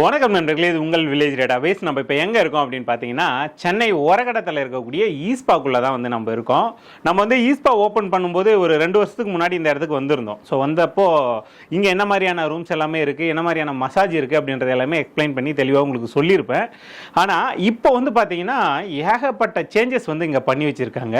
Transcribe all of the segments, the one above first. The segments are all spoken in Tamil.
வணக்கம் நண்பர்களே, இது உங்கள் வில்லேஜ் டேட்டாபேஸ். நம்ம இப்போ எங்கே இருக்கோம் அப்படின்னு பார்த்தீங்கன்னா, சென்னை ஓரகடத்தில் இருக்கக்கூடிய ஈஸ்பாக்குள்ளே தான் வந்து நம்ம இருக்கோம். நம்ம வந்து ஈஸ்பா ஓப்பன் பண்ணும்போது ஒரு 2 வருஷத்துக்கு முன்னாடி இந்த இடத்துக்கு வந்திருந்தோம். ஸோ வந்தப்போ இங்கே என்ன மாதிரியான ரூம்ஸ் எல்லாமே இருக்குது, என்ன மாதிரியான மசாஜ் இருக்குது அப்படின்றது எல்லாமே எக்ஸ்பிளைன் பண்ணி தெளிவாக உங்களுக்கு சொல்லியிருப்பேன். ஆனால் இப்போ வந்து பார்த்தீங்கன்னா ஏகப்பட்ட சேஞ்சஸ் வந்து இங்கே பண்ணி வச்சுருக்காங்க.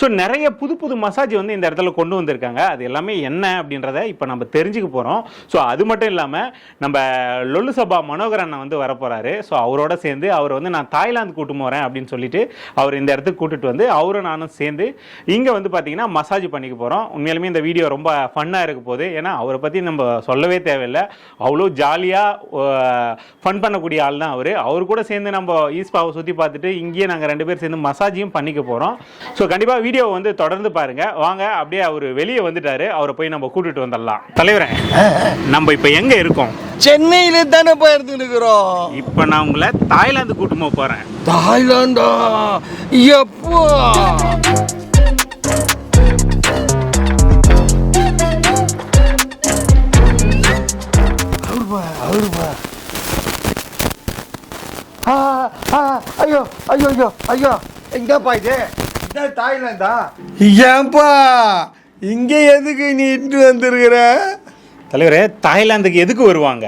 ஸோ நிறைய புது புது மசாஜ் வந்து இந்த இடத்துல கொண்டு வந்திருக்காங்க. அது எல்லாமே என்ன அப்படின்றத இப்போ நம்ம தெரிஞ்சுக்க போகிறோம். ஸோ அது மட்டும் இல்லாமல் நம்ம லொல்லு சபா மனோகர் அண்ணன் வந்து வரப்போறாரு. ஸோ அவரோட சேர்ந்து அவர் வந்து நான் தாய்லாந்து கூட்டு போகிறேன் அப்படின்னு சொல்லிட்டு அவர் இந்த இடத்துக்கு கூட்டிட்டு வந்து அவரும் நானும் சேர்ந்து இங்கே வந்து பார்த்தீங்கன்னா மசாஜ் பண்ணிக்க போகிறோம். உண்மையிலுமே இந்த வீடியோ ரொம்ப ஃபன்னாக இருக்க போகுது. ஏன்னா அவரை பற்றி நம்ம சொல்லவே தேவையில்லை. அவ்வளோ ஜாலியாக ஃபன் பண்ணக்கூடிய ஆள் தான் அவர் கூட சேர்ந்து நம்ம ஈஸ்பாவை சுற்றி பார்த்துட்டு இங்கேயே நாங்கள் 2 பேர் சேர்ந்து மசாஜையும் பண்ணிக்க போகிறோம். ஸோ கண்டிப்பாக வீடியோ வந்து தொடர்ந்து பாருங்கள். வாங்க, அப்படியே அவர் வெளியே வந்துட்டாரு, அவரை போய் நம்ம கூட்டிட்டு வந்துடலாம். தலைவரே, நம்ம இப்போ எங்கே இருக்கோம்? சென்னையில தானே போயிருந்துருக்கிறோம். இப்போ நான் உங்களை தாய்லாந்து கூட்டு போறேன். தாய்லாண்டா? எப்போ? அவருப்பா ஐயோ ஐயோ ஐயோ ஐயோ, எங்கப்பா இது? இதான் தாய்லாந்தா? ஏன்பா இங்க எதுக்கு நீ இட்டு வந்திருக்கிற? தலைவரே, தாய்லாந்துக்கு எதுக்கு வருவாங்க?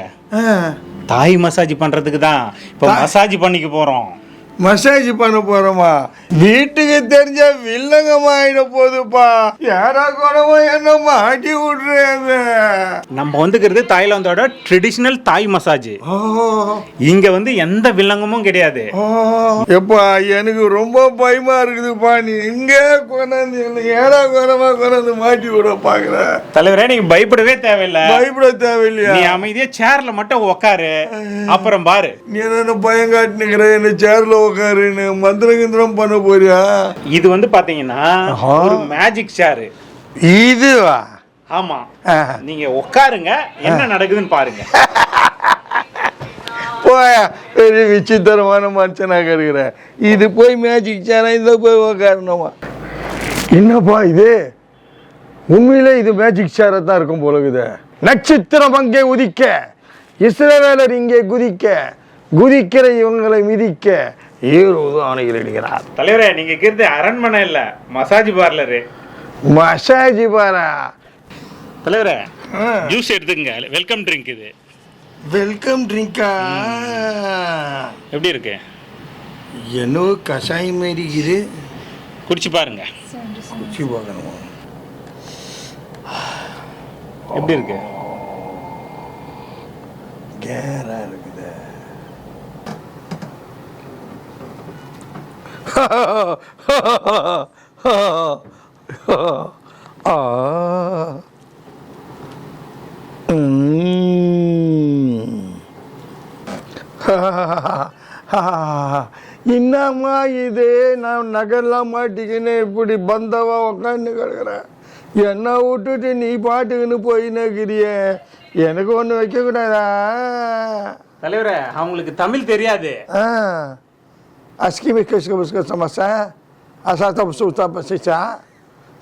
தாய் மசாஜ் பண்றதுக்கு தான். இப்போ மசாஜ் பண்ணிக்க போறோம். மசாஜ் பண்ண போறோமா? வீட்டுக்கு தெரிஞ்ச வில்லங்கமா ஆயிட போகுதுப்பா. யாரா குறவோ என்ன மாட்டி விடுறாங்க. நம்ம வந்துக்கிறது தாய்லாந்தோட ட்ரெடிஷ்னல் தாய் மசாஜ். இங்க வந்து எந்த வில்லங்கமும் கிடையாது. எப்பா எனக்கு ரொம்ப பயமா இருக்குதுப்பா. நீ இங்க கொண்டாந்து ஏடா குறவா கொண்டாந்து மாட்டி விட பாக்குற. தலைவரே, நீங்க பயப்படவே தேவையில்லை. பயப்பட தேவையில்லையா? நீ அமைதியா சேர்ல மட்டும் உட்காரு, அப்புறம் பாரு. நீ என்ன பயம் காட்டினுக்கிற? என்ன சேர்ல உட்காருன்னு மந்திரம் பண்ண போறியா? இது வந்து பாத்தீங்கன்னா ஒரு மேஜிக் சேர். இதுவா? ஆமா, நீங்க உட்காருங்க, என்ன நடக்குதுன்னு பாருங்க. போயா, பெரிய விசித்திரமான மனுஷனாக இருக்கிற. இது போய் மேஜிக் சேரா? இந்த போய் உட்காரணுமா? என்னப்பா இது? உண்மையிலே இது மேஜிக் சேரா தான் இருக்கும் போலகுது. நட்சத்திரம் அங்கே உதிக்க, இஸ்ரவேலர் இங்கே குதிக்க, குதிக்கிற இவங்களை மிதிக்க ஏறுவது ஆணைகள் இடுகிறார். தலைவரே, நீங்க இருக்கிறது அரண்மனை இல்ல, மசாஜ் பார்லரு. மசாஜ் பாரா? தலைவரே, ஜூஸ் எடுத்துங்க. வெல்கம் ட்ரிங்க் இது. வெல்கம் ட்ரிங்கா? எப்படி இருக்கு? என்னவோ கஷாயம் மாரி இது. குடிச்சு பாருங்க. குடிச்சு பார்க்கணுமா? எப்படி இருக்கு? கேரா இருக்குது. என்னம்மா இது? நான் நகர்லாம் மாட்டிக்கின்னு இப்படி பந்தவா உக்காந்து கிடக்குறேன். என்ன விட்டுட்டு நீ பாட்டுக்குன்னு போயின்னுக்கிறிய. எனக்கு ஒன்று வைக்க கூடாதா? தலைவரே, அவங்களுக்கு தமிழ் தெரியாது. Aski mi kes ke sama saya, asal tahu sudah pasca,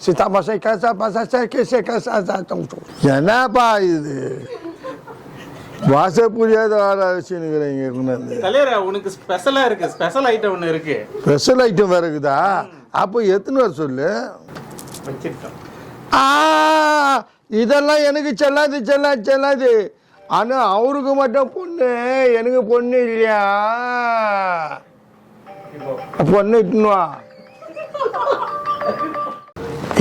sita pasca kasa pasca saya kese kasa tahu tu. என்னப்பா இது? வாச புரியாத ஆராய்ச்சினுங்கிறீங்க. தலைவரே, உனக்கு ஸ்பெஷலா இருக்கு. ஸ்பெஷல் ஐட்டம் ஒன்று இருக்கு. ஸ்பெஷல் ஐட்டம் வேற இருக்குதா? அப்போ எத்தனை வர சொல்லு. வச்சிருக்கோம். இதெல்லாம் எனக்கு செல்லாது. ஆனா அவருக்கு மட்டும் பொண்ணு, எனக்கு பொண்ணு இல்லையா? பொண்ணு இட்டுனுவா.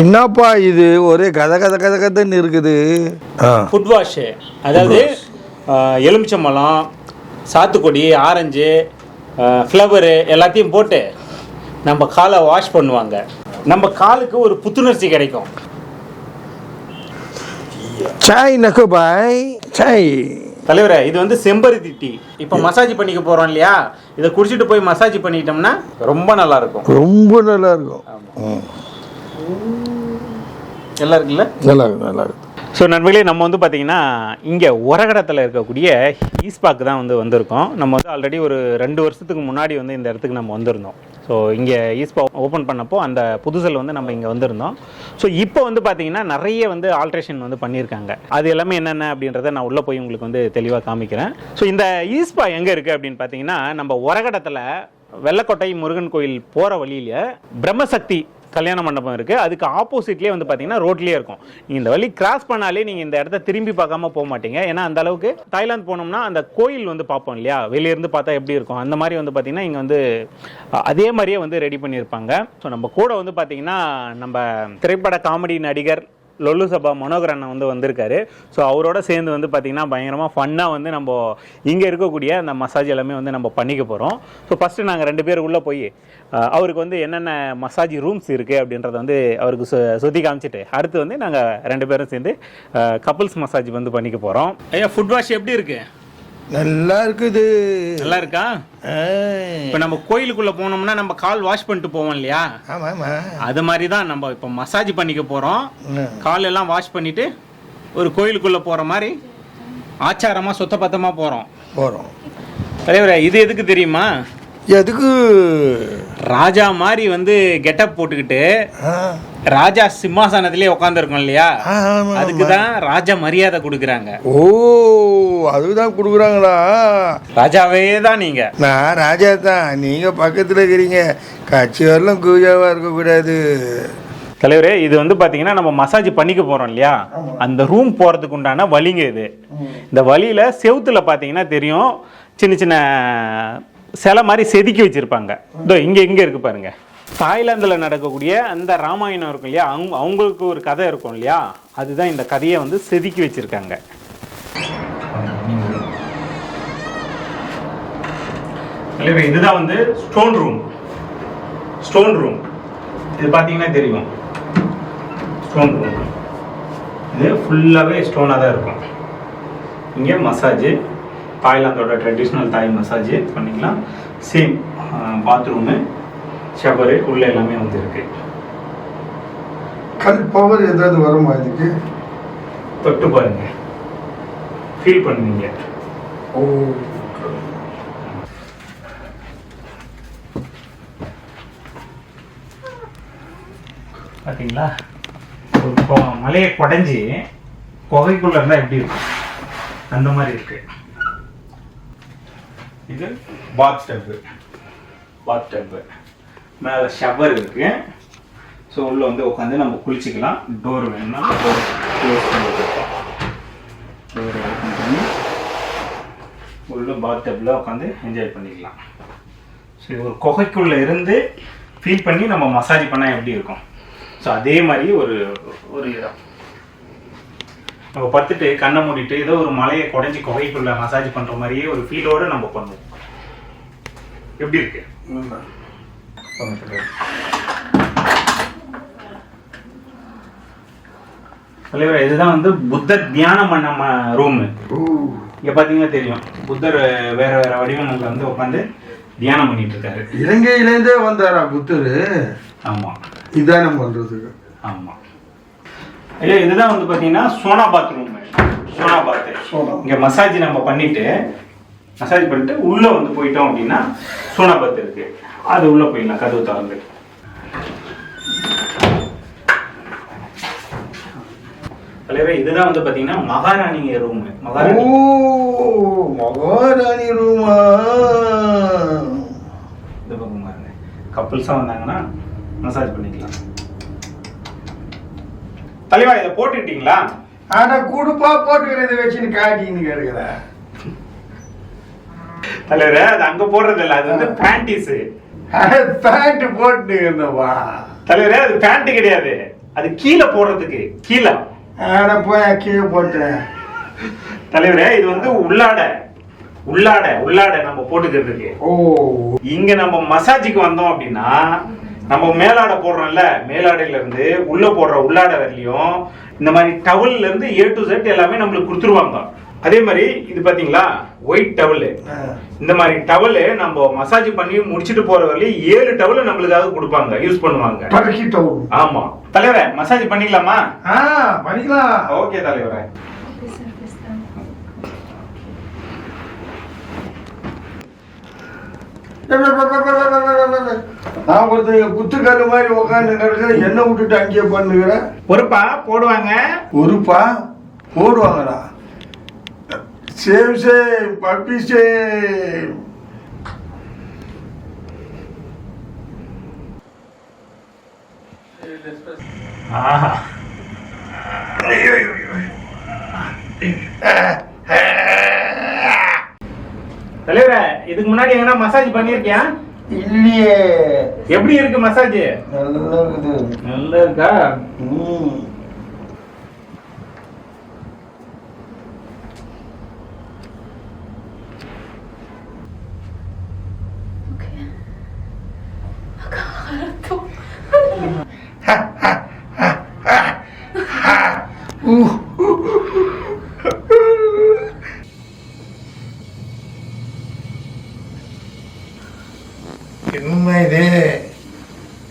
என்னப்பா இது? ஒரே கதன்னு இருக்குது. ஃபுட் வாஷ், அதாவது எலுமிச்சம்பழம், சாத்துக்குடி, ஆரஞ்சு, ஃப்ளவரு எல்லாத்தையும் போட்டு நம்ம காலை வாஷ் பண்ணுவாங்க. நம்ம காலுக்கு ஒரு புத்துணர்ச்சி கிடைக்கும். சாய் நக்கு பாய் சாய். தலைவரே, இது வந்து செம்பருத்தி டீ. இப்போ மசாஜ் பண்ணிக்க போறோம் இல்லையா? இதை குடிச்சிட்டு போய் மசாஜ் பண்ணிட்டோம்னா ரொம்ப நல்லா இருக்கும். ரொம்ப நல்லா இருக்கும். நல்லா இருக்குல்ல? நல்லா இருக்கு. ஸோ நண்பர்களே, நம்ம வந்து பார்த்தீங்கன்னா இங்கே ஒரகடத்தில் இருக்கக்கூடிய ஈஸ்பாக்கு தான் வந்திருக்கோம். நம்ம வந்து ஆல்ரெடி ஒரு 2 வருஷத்துக்கு முன்னாடி வந்து இந்த இடத்துக்கு நம்ம வந்திருந்தோம். ஸோ இங்கே ஈஸ்பா ஓப்பன் பண்ணப்போ அந்த புதுசில் வந்து நம்ம இங்கே வந்திருந்தோம். ஸோ இப்போ வந்து பார்த்தீங்கன்னா நிறைய வந்து ஆல்ட்ரேஷன் வந்து பண்ணியிருக்காங்க. அது எல்லாமே என்னென்ன அப்படின்றத நான் உள்ளே போய் உங்களுக்கு வந்து தெளிவாக காமிக்கிறேன். ஸோ இந்த ஈஸ்பா எங்கே இருக்குது அப்படின்னு பார்த்தீங்கன்னா, நம்ம ஒரகடத்தில் வெள்ளக்கோட்டை முருகன் கோயில் போகிற வழியில் பிரம்மசக்தி கல்யாண மண்டபம் இருக்குது. அதுக்கு ஆப்போசிட்லேயே வந்து பார்த்தீங்கன்னா ரோட்லேயே இருக்கும். நீங்கள் இந்த வழி கிராஸ் பண்ணாலே நீங்கள் இந்த இடத்த திரும்பி பார்க்காம போக மாட்டீங்க. ஏன்னா அந்த அளவுக்கு தாய்லாந்து போனோம்னா அந்த கோயில் வந்து பார்ப்போம் இல்லையா, வெளியிருந்து பார்த்தா எப்படி இருக்கும், அந்த மாதிரி வந்து பார்த்தீங்கன்னா இங்கே வந்து அதே மாதிரியே வந்து ரெடி பண்ணியிருப்பாங்க. ஸோ நம்ம கூட வந்து பார்த்தீங்கன்னா நம்ம திரைப்பட காமெடி நடிகர் லொல்லு சபா மனோகர் அண்ணன் வந்து வந்திருக்காரு. ஸோ அவரோட சேர்ந்து வந்து பார்த்திங்கன்னா பயங்கரமாக ஃபன்னாக வந்து நம்ம இங்கே இருக்கக்கூடிய அந்த மசாஜ் எல்லாமே வந்து நம்ம பண்ணிக்க போகிறோம். ஸோ ஃபஸ்ட்டு நாங்கள் 2 பேர் உள்ளே போய் அவருக்கு வந்து என்னென்ன மசாஜ் ரூம்ஸ் இருக்குது அப்படின்றத வந்து அவருக்கு சுற்றி காமிச்சிட்டு அடுத்து வந்து நாங்கள் 2 பேரும் சேர்ந்து கப்புள்ஸ் மசாஜ் வந்து பண்ணிக்க போகிறோம். ஐயா, ஃபுட் வாஷ் எப்படி இருக்குது? நல்லா இருக்குது. நல்லா இருக்கா? இப்போ நம்ம கோயிலுக்குள்ளே போனோம்னா நம்ம கால் வாஷ் பண்ணிட்டு போவோம் இல்லையா, அது மாதிரி தான் நம்ம இப்போ மசாஜ் பண்ணிக்க போகிறோம். கால் எல்லாம் வாஷ் பண்ணிட்டு ஒரு கோயிலுக்குள்ளே போகிற மாதிரி ஆச்சாரமாக சுத்தபத்தமாக போகிறோம். தலைவரே, இது எதுக்கு தெரியுமா? எதுக்கு? ராஜா மாதிரி வந்து கெட்டப் போட்டுக்கிட்டு ராஜா சிம்மாசனத்திலே உட்காந்துருக்கோம் இல்லையா, அதுக்கு தான் ராஜா மரியாதை கொடுக்குறாங்க. ஓ, அதுதான் கொடுக்குறாங்களா? ராஜாவே தான் நீங்க. நான் ராஜா தான், நீங்க பக்கத்துல இருக்கிறீங்க. கட்சி வரலாம் கூஜாவா இருக்கக்கூடாது. தலைவரே, இது வந்து பாத்தீங்கன்னா நம்ம மசாஜ் பண்ணிக்க போறோம் இல்லையா, அந்த ரூம் போறதுக்கு உண்டான வழிங்க இது. இந்த வழியில செவுத்துல பாத்தீங்கன்னா தெரியும், சின்ன சின்ன சிலை மாதிரி செதுக்கி வச்சிருப்பாங்க. இதோ இங்க இருக்கு பாருங்க. தாய்லாந்தில் நடக்கக்கூடிய அந்த ராமாயணம் இருக்கும் இல்லையா, அவங்களுக்கு ஒரு கதை இருக்கும் இல்லையா, அதுதான் இந்த கதையை வந்து செதுக்கி வச்சிருக்காங்க. இதுதான் வந்து ஸ்டோன் ரூம். இது பார்த்தீங்கன்னா தெரியும், ஸ்டோன் ரூம். இது ஃபுல்லாகவே ஸ்டோனாக தான் இருக்கும். இங்கே மசாஜ், தாய்லாந்தோட ட்ரெடிஷ்னல் தாய் மசாஜ் பண்ணிக்கலாம். சேம் பாத்ரூமு, ஷவரு உள்ள எல்லாமே வந்து இருக்கு. கல் பவர் ஏதாவது வருமா இதுக்கு? தொட்டு பாருங்க, ஃபீல் பண்ணுவீங்க. ஓ, பார்த்தீங்களா, ஒரு மலையை குடைஞ்சி குகைக்குள்ள இருந்தால் எப்படி இருக்கும் அந்த மாதிரி இருக்கு. இது பாத் டப்பு, மேலே ஷவர் இருக்கு. ஸோ உள்ள வந்து உட்காந்து நம்ம குளிச்சுக்கலாம். டோர் வேணும்னா டோர் க்ளோஸ் பண்ணிக்கலாம். டோர் ஓப்பன் பண்ணி உள்ள பாத் டப்பில் உட்காந்து என்ஜாய் பண்ணிக்கலாம். ஸோ இது ஒரு குகைக்குள்ளே இருந்து ஃபீல் பண்ணி நம்ம மசாஜ் பண்ணால் எப்படி இருக்கும், ஸோ அதே மாதிரி ஒரு இடம். நம்ம படுத்துட்டு கண்ணை மூடிட்டு ஏதோ ஒரு மலையை குடைஞ்சி குகைக்குள்ள மசாஜ் பண்ணுற மாதிரியே ஒரு ஃபீலோடு நம்ம பண்ணுவோம். எப்படி இருக்கு? தலைவர், இதுதான் வந்து புத்தர் தியானம் பண்ண ரூமு. இங்க பாத்தீங்கன்னா தெரியும், புத்தர் வேற வேற வடிவங்கள்ல வந்து உட்காந்து தியானம் பண்ணிட்டு இருக்காரு. இலங்கையிலேருந்தே வந்தாரா புத்தர்? ஆமா, தியானம் பண்றதுக்கு. ஆமா ஐயா, இதுதான் வந்து பாத்தீங்கன்னா சோனா பாத் ரூம். இங்க மசாஜ் நம்ம பண்ணிட்டு உள்ள வந்து போயிட்டோம் அப்படின்னா சோனா பாத் இருக்கு, அது உள்ள போயிடலாம். கதவு திறந்து தலைவர், இதுதான் வந்து பாத்தீங்கன்னா மகாராணி ரூம். மகாராணி ரூமா? இந்த பக்கம் பாருங்க, கப்புள்ஸா வந்தாங்கன்னா மசாஜ் பண்ணிக்கலாம். தலைவா, இதை போட்டுக்கிட்டீங்களா? ஆனா கூடுப்பா போட்டுக்கிறது வச்சுன்னு காட்டின்னு கேட்கிற தலைவர, அது அங்க போடுறது இல்ல, அது வந்து பேண்டிஸ். பேண்ட் போட்டு இருந்தவா தலைவரே, அது பேண்ட் கிடையாது, அது கீழே போடுறதுக்கு. கீழே போய் கீழே போட்டேன் தலைவரே. இது வந்து உள்ளாடை நம்ம போட்டுக்கிறதுக்கு. ஓ, இங்க நம்ம மசாஜுக்கு வந்தோம் அப்படின்னா நம்ம மேலாடை போடுறோம்ல, மேலாடையில இருந்து உள்ள போடுற உள்ளாடை வரலையும் இந்த மாதிரி டவல்ல இருந்து A to Z எல்லாமே நம்மளுக்கு கொடுத்துருவாங்க. அதே மாதிரி இது பாத்தீங்களா, ஒயிட் டவல். இந்த மாதிரி டவல் நம்ம மசாஜ் பண்ணி முடிச்சிட்டு போற வரையும் 7 டவல் நம்மளுக்காக கொடுப்பாங்க, யூஸ் பண்ணுவாங்க. ஆமா தலைவரே, மசாஜ் பண்ணிக்கலாமா? பண்ணிக்கலாம். ஓகே தலைவரே. நான் ஒருத்தர் குத்துக்கல்லு மாதிரி உட்காந்து கிடக்குற என்ன விட்டுட்டு அங்கேயே பண்ணுகிறேன். பொறுப்பா போடுவாங்க. பொறுப்பா போடுவாங்கடா. Same same puppy same. ஆஹா, தலைவரே இதுக்கு முன்னாடி எங்கன்னா மசாஜ் பண்ணிருக்கியா? இல்லையே. எப்படி இருக்கு மசாஜ்? நல்லா இருக்குது. நல்லா இருக்கா? என்னம்மா இது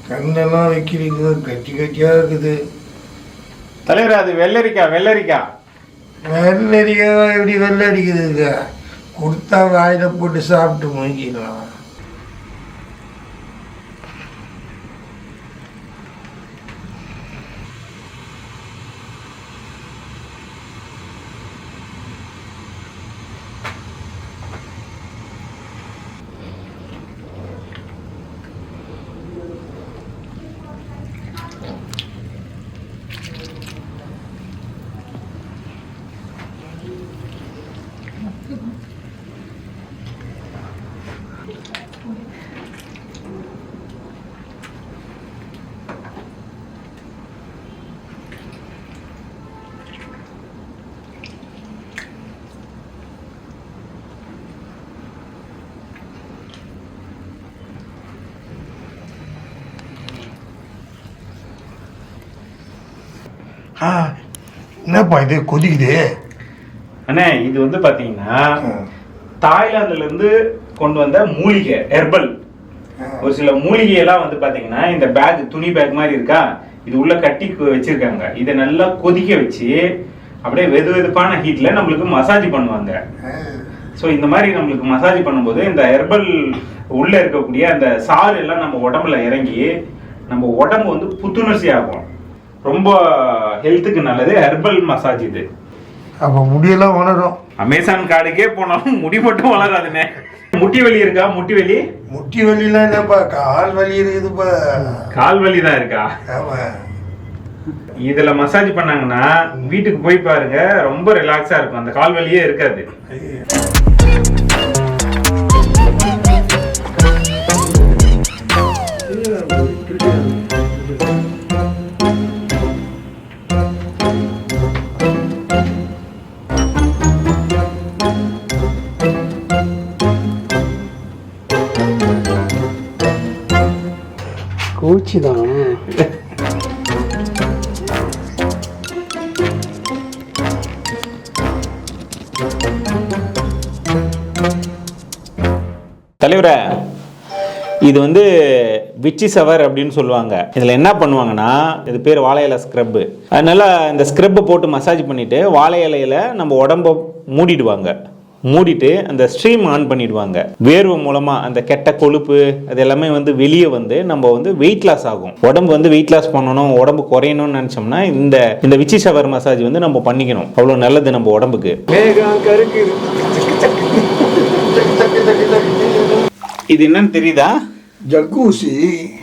கண்ணெல்லாம் வைக்கிறீங்க, கட்டி கட்டியா இருக்குது. தலைவர் அது வெள்ளரிக்கா. வெள்ளரிக்காய் எப்படி வெள்ளை அடிக்குது? கொடுத்தா வாயில போட்டு சாப்பிட்டு முடிக்கலாம். என்னப்பா இது கொதிக்குது? அண்ணே இது வந்து பாத்தீங்கன்னா தாய்லாந்துல இருந்து கொண்டு வந்த மூலிகை ஹெர்பல். ஒரு சில மூலிகை எல்லாம் வந்து பாத்தீங்கன்னா இந்த பேக், துணி பேக் மாதிரி இருக்கா, இது உள்ள கட்டி வச்சிருக்காங்க. இதை நல்லா கொதிக்க வச்சு அப்படியே வெது வெதுப்பான ஹீட்ல நம்மளுக்கு மசாஜ் பண்ணுவாங்க. ஸோ இந்த மாதிரி நம்மளுக்கு மசாஜ் பண்ணும்போது இந்த ஹெர்பல் உள்ள இருக்கக்கூடிய அந்த சாறு எல்லாம் நம்ம உடம்புல இறங்கி நம்ம உடம்பு வந்து புத்துணர்ச்சி ஆகும். ரொம்ப ஹெல்த்துக்கு நல்லது ஹெர்பல் மசாஜ் இது. அப்போ முடியெல்லாம் வளரும். அமேசான் காடுக்கே போனாலும் முடி மட்டும் வளராதுண்ணே. முட்டி வலி இருக்கா? முட்டி வலி? முட்டி வலிலாம் இல்லப்பா, கால் வலி இருக்குதுப்பா. கால் வலி தான் இருக்கா? ஆமா. இதுல மசாஜ் பண்ணாங்கன்னா வீட்டுக்கு போய் பாருங்க, ரொம்ப ரிலாக்ஸா இருக்கும், அந்த கால் வலியே இருக்காது. கோச்சிதான். தலைவரே இது வந்து விச்சி சவர் அப்படின்னு சொல்லுவாங்க. இதில் என்ன பண்ணுவாங்கன்னா, இது பேர் வாழை இலை ஸ்க்ரப்பு. அதனால இந்த ஸ்க்ரப்பை போட்டு மசாஜ் பண்ணிட்டு வாழை இலையில நம்ம உடம்ப மூடிடுவாங்க. மூடிட்டு அந்த ஸ்ட்ரீம் ஆன் பண்ணிடுவாங்க. வேர்வை மூலமா அந்த கெட்ட கொழுப்பு அது எல்லாமே வந்து வெளியே வந்து நம்ம வந்து வெயிட் லாஸ் ஆகும். உடம்பு வந்து வெயிட் லாஸ் பண்ணணும், உடம்பு குறையணும்னு நினைச்சோம்னா இந்த விச்சி ஷவர் மசாஜ் வந்து நம்ம பண்ணிக்கணும். அவ்வளோ நல்லது நம்ம உடம்புக்கு. இது என்னன்னு தெரியுதா? ஜக்கூசி.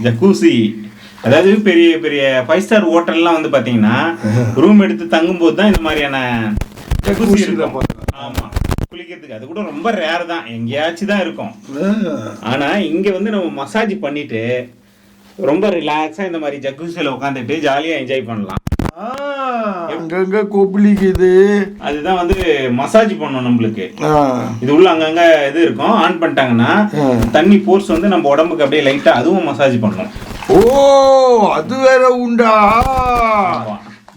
ஜக்கூசி அதாவது பெரிய பெரிய 5 ஸ்டார் ஹோட்டல்லாம் வந்து பாத்தீங்கன்னா ரூம் எடுத்து தங்கும்போது தான் இந்த மாதிரியான ஜக்கூசி இருக்கும். ஆமா, குளிக்கிறதுக்கு. அது கூட ரொம்ப ரேர் தான், எங்கேயாச்சும் தான் இருக்கும். ஆனா இங்க வந்து நம்ம மசாஜ் பண்ணிட்டு ரொம்ப ரிலாக்ஸா இந்த மாதிரி ஜக்கூசில உட்காந்துட்டு ஜாலியா என்ஜாய் பண்ணலாம். அங்கங்க கொப்பளிக்குது, அதுதான் வந்து மசாஜ் பண்ணணும் நம்மளுக்கு. இது உள்ள அங்கங்க இது இருக்கும், ஆன் பண்ணிட்டாங்கன்னா தண்ணி போர்ஸ் வந்து நம்ம உடம்புக்கு அப்படியே லைட்டா அதுவும் மசாஜ் பண்ணும். ஓ, அது வேற உண்டா?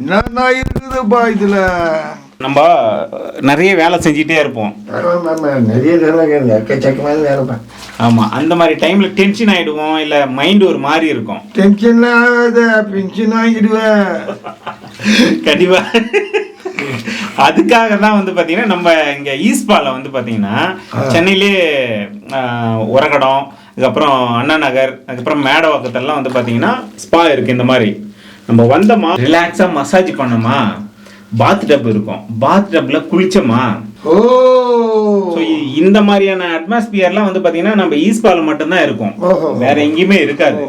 என்ன இருக்குதுப்பா இதுல? நம்ம நிறைய வேலை செஞ்சுட்டே இருப்போம். நிறைய எக்கச்சக்கமான வேலைப்பா. ஆமா, அந்த மாதிரி டைம்ல டென்ஷன் ஆயிடுவோம், இல்ல மைண்ட் ஒரு மாதிரி இருக்கும். டென்ஷன் ஆகாத, பென்ஷன் வாங்கிடுவேன் கண்டிப்பா. அதுக்காக தான் வந்து பாத்தீங்கன்னா நம்ம இங்க ஈஸ்பால வந்து பாத்தீங்கன்னா சென்னையிலே உரகடம், அதுக்கப்புறம் அண்ணா நகர், அதுக்கப்புறம் மேடவாக்கத்தெல்லாம் வந்து பார்த்தீங்கன்னா ஸ்பா இருக்குது. இந்த மாதிரி நம்ம வந்தோமா ரிலாக்ஸாக மசாஜ் பண்ணோமா, பாத் டப் இருக்கும், பாத் டப்பில் குளிச்சோமா. ஓ ஸோ இந்த மாதிரியான அட்மாஸ்பியர்லாம் வந்து பார்த்தீங்கன்னா நம்ம ஈஸ்பாவில் மட்டும்தான் இருக்கும், வேற எங்கேயுமே இருக்காது.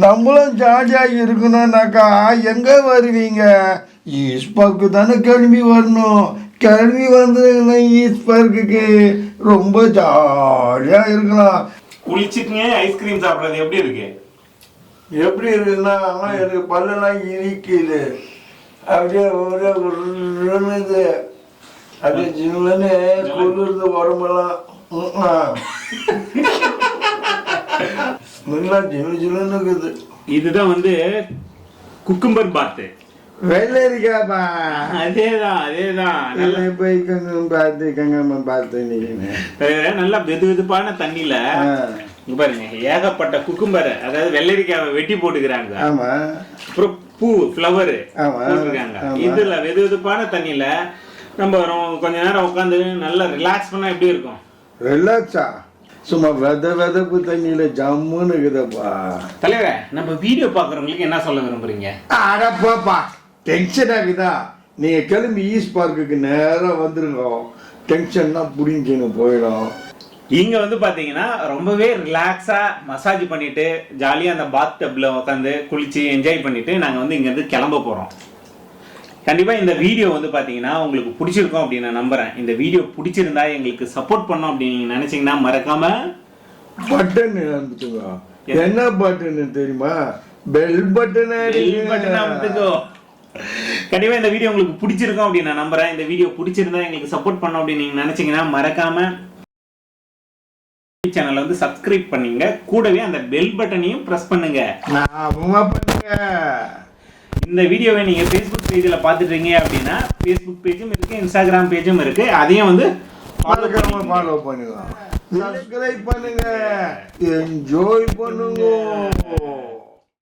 நம்மளும் ஜாலியாக இருக்கணும்னாக்கா எங்கே வருவீங்க? ஈஸ்பாக்கு தானே கிளம்பி வரணும். கிளம்பி வந்ததுன்னா ஈஸ்பார்க்கு ரொம்ப ஜாலியாக இருக்கலாம். குளிச்சுட்டுங்க ஐஸ்கிரீம் சாப்பிட்றது எப்படி இருக்கு? எப்படி இருக்குன்னா எனக்கு பல்லெல்லாம் இனிக்குது, அப்படியே ஒரே உருணுது, அப்படியே ஜில்லுன்னு குளிர்ந்து உடம்பெல்லாம் நல்லா ஜில்லு ஜில்லுன்னு இருக்குது. இதுதான் வந்து குக்கும்பர் பாத்து. வெள்ளரிக்காப்பா, அதேதான் நல்லா போய் பார்த்து நல்லா வெது வெதுப்பான தண்ணியில இங்க பாருங்க ஏகப்பட்ட குக்கும்பர், அதாவது வெள்ளரிக்காவை வெட்டி போட்டுக்கிறாங்க. ஆமா, அப்புறம் பூ ஃப்ளவர் போட்டுருக்காங்க. இதுல வெது வெதுப்பான தண்ணியில நம்ம கொஞ்ச நேரம் உட்காந்து நல்லா ரிலாக்ஸ் பண்ணா எப்படி இருக்கும்? ரிலாக்ஸா சும்மா வெதப்பு தண்ணியில ஜம்முன்னு இருக்குதப்பா. தலைவரே, நம்ம வீடியோ பாக்குறவங்களுக்கு என்ன சொல்ல விரும்புறீங்க? அடப்பாப்பா, டென்ஷன் ஆகுதா? நீங்க கிளம்பி ஈஸ்ட் பார்க்குக்கு நேரம் வந்துருங்க, டென்ஷன்லாம் புடிஞ்சுன்னு போயிடும். இங்க வந்து பாத்தீங்கன்னா ரொம்பவே ரிலாக்ஸா மசாஜ் பண்ணிட்டு ஜாலியா அந்த பாத் டப்ல உட்காந்து குளிச்சு என்ஜாய் பண்ணிட்டு நாங்க வந்து இங்க இருந்து கிளம்ப போறோம். கண்டிப்பா இந்த வீடியோ வந்து பாத்தீங்கன்னா உங்களுக்கு பிடிச்சிருக்கும் அப்படின்னு நான் நம்புறேன். இந்த வீடியோ பிடிச்சிருந்தா எங்களுக்கு சப்போர்ட் பண்ணோம் அப்படின்னு நீங்க நினைச்சீங்கன்னா மறக்காம பட்டன் அமுத்துங்க. என்ன பட்டன் தெரியுமா? பெல் பட்டன் அமுத்துக்கோ. கண்டிப்பா இந்த வீடியோ உங்களுக்கு பிடிச்சிருக்கும் அப்படின்னு நான் நம்புறேன். இந்த வீடியோ பிடிச்சிருந்தா எங்களுக்கு சப்போர்ட் பண்ணோம் அப்படின்னு நீங்க நினைச்சீங்கன்னா மறக்காம சேனலை வந்து சப்ஸ்கிரைப் பண்ணுங்க, கூடவே அந்த பெல் பட்டனையும் பிரஸ் பண்ணுங்க. இந்த வீடியோவை நீங்க Facebook பேஜ்ல பாத்துட்டு இருக்கீங்க அப்படின்னா Facebook பேஜும் இருக்கு, Instagram பேஜும் இருக்கு, அதையும் வந்து ஃபாலோ பண்ணுங்க, சப்ஸ்கிரைப் பண்ணுங்க, என்ஜாய் பண்ணுங்க.